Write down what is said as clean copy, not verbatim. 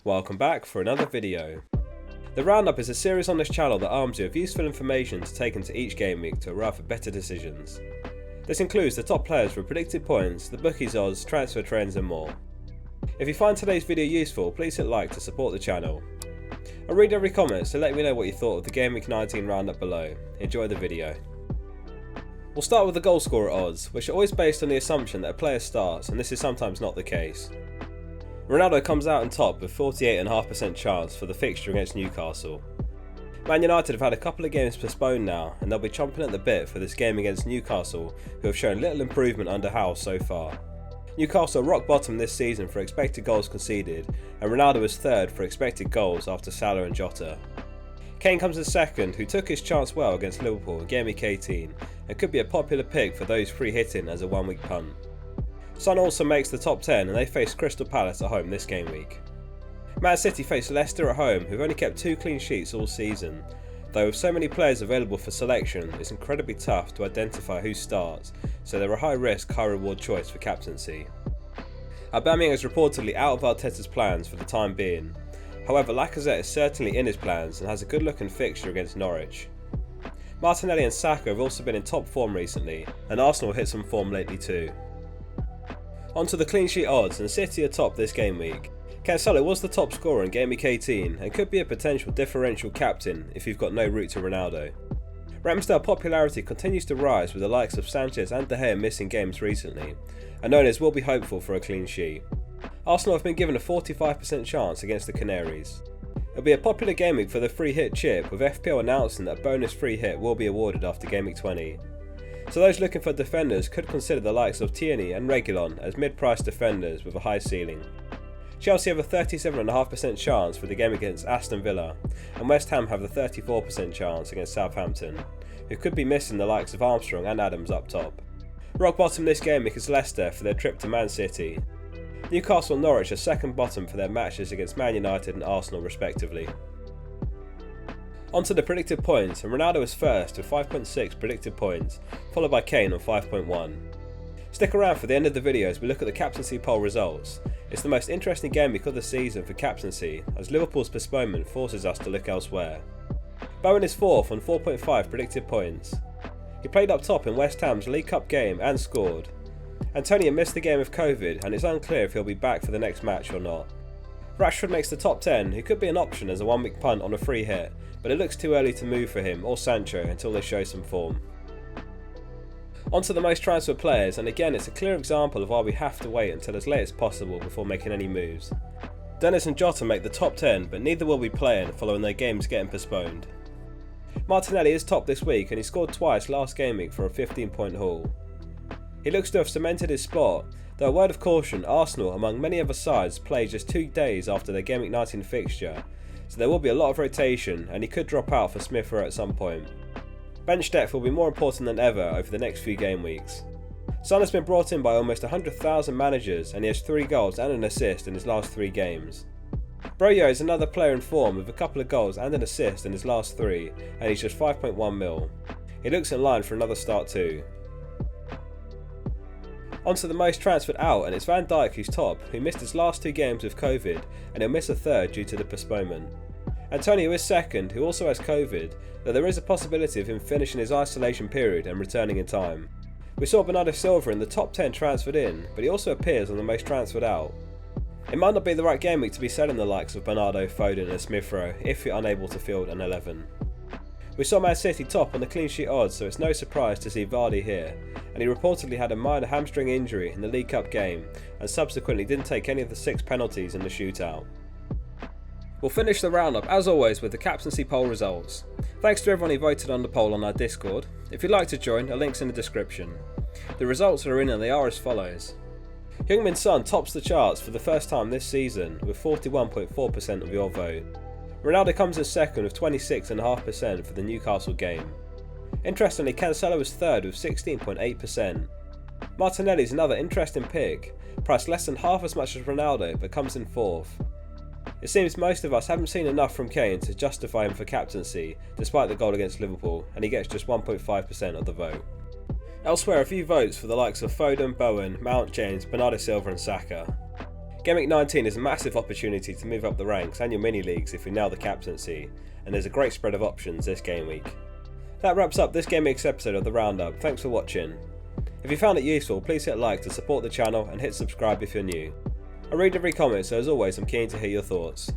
Welcome back for another video. The Roundup is a series on this channel that arms you with useful information to take into each game week to arrive at better decisions. This includes the top players for predicted points, the bookies odds, transfer trends and more. If you find today's video useful, please hit like to support the channel. I'll read every comment, so let me know what you thought of the Gameweek 19 Roundup below. Enjoy the video. We'll start with the Goalscorer Odds, which are always based on the assumption that a player starts, and this is sometimes not the case. Ronaldo comes out on top with 48.5% chance for the fixture against Newcastle. Man United have had a couple of games postponed now, and they'll be chomping at the bit for this game against Newcastle, who have shown little improvement under Howe so far. Newcastle are rock bottom this season for expected goals conceded, and Ronaldo is third for expected goals after Salah and Jota. Kane comes in second, who took his chance well against Liverpool in Gameweek 18 and could be a popular pick for those free hitting as a one-week punt. Son also makes the top 10 and they face Crystal Palace at home this game week. Man City face Leicester at home, who've only kept 2 clean sheets all season, though with so many players available for selection it's incredibly tough to identify who starts, so they're a high risk, high reward choice for captaincy. Aubameyang is reportedly out of Arteta's plans for the time being. However, Lacazette is certainly in his plans and has a good looking fixture against Norwich. Martinelli and Saka have also been in top form recently, and Arsenal hit some form lately too. Onto the clean sheet odds, and City are top this game week. Cancelo was the top scorer in Gameweek 18 and could be a potential differential captain if you've got no route to Ronaldo. Ramsdale popularity continues to rise with the likes of Sanchez and De Gea missing games recently, and owners will be hopeful for a clean sheet. Arsenal have been given a 45% chance against the Canaries. It'll be a popular game week for the free hit chip, with FPL announcing that a bonus free hit will be awarded after Gameweek 20. So those looking for defenders could consider the likes of Tierney and Reguilon as mid-priced defenders with a high ceiling. Chelsea have a 37.5% chance for the game against Aston Villa, and West Ham have the 34% chance against Southampton, who could be missing the likes of Armstrong and Adams up top. Rock bottom this game week is Leicester for their trip to Man City. Newcastle and Norwich are second bottom for their matches against Man United and Arsenal respectively. Onto the predicted points, and Ronaldo is first with 5.6 predicted points, followed by Kane on 5.1. Stick around for the end of the video as we look at the captaincy poll results. It's the most interesting game week of the season for captaincy, as Liverpool's postponement forces us to look elsewhere. Bowen is fourth on 4.5 predicted points. He played up top in West Ham's League Cup game and scored. Antonio missed the game with COVID, and it's unclear if he'll be back for the next match or not. Rashford makes the top 10, who could be an option as a one-week punt on a free hit, but it looks too early to move for him or Sancho until they show some form. Onto the most transferred players, and again it's a clear example of why we have to wait until as late as possible before making any moves. Dennis and Jota make the top 10, but neither will be playing following their games getting postponed. Martinelli is top this week, and he scored twice last game week for a 15-point haul. He looks to have cemented his spot, though a word of caution, Arsenal among many other sides play just 2 days after their Gameweek 19 fixture, so there will be a lot of rotation and he could drop out for Smith Rowe at some point. Bench depth will be more important than ever over the next few game weeks. Son has been brought in by almost 100,000 managers and he has 3 goals and an assist in his last 3 games. Broyo is another player in form with a couple of goals and an assist in his last 3, and he's just 5.1 mil. He looks in line for another start too. Onto the most transferred out, and it's Van Dijk who's top, who missed his last 2 games with COVID, and he'll miss a third due to the postponement. Antonio is second, who also has COVID, though there is a possibility of him finishing his isolation period and returning in time. We saw Bernardo Silva in the top 10 transferred in, but he also appears on the most transferred out. It might not be the right game week to be selling the likes of Bernardo, Foden and Smith Rowe if you're unable to field an 11. We saw Man City top on the clean sheet odds, so it's no surprise to see Vardy here, and he reportedly had a minor hamstring injury in the League Cup game and subsequently didn't take any of the 6 penalties in the shootout. We'll finish the roundup as always with the captaincy poll results. Thanks to everyone who voted on the poll on our Discord. If you'd like to join, a link's in the description. The results are in and they are as follows. Heung-min Son tops the charts for the first time this season with 41.4% of your vote. Ronaldo comes in second with 26.5% for the Newcastle game. Interestingly, Cancelo is third with 16.8%. Martinelli is another interesting pick, priced less than half as much as Ronaldo but comes in fourth. It seems most of us haven't seen enough from Kane to justify him for captaincy despite the goal against Liverpool, and he gets just 1.5% of the vote. Elsewhere, a few votes for the likes of Foden, Bowen, Mount, James, Bernardo Silva and Saka. Gameweek 19 is a massive opportunity to move up the ranks and your mini leagues if you nail the captaincy, and there's a great spread of options this game week. That wraps up this Gameweek's episode of the Roundup. Thanks for watching. If you found it useful, please hit like to support the channel and hit subscribe if you're new. I read every comment, so as always I'm keen to hear your thoughts.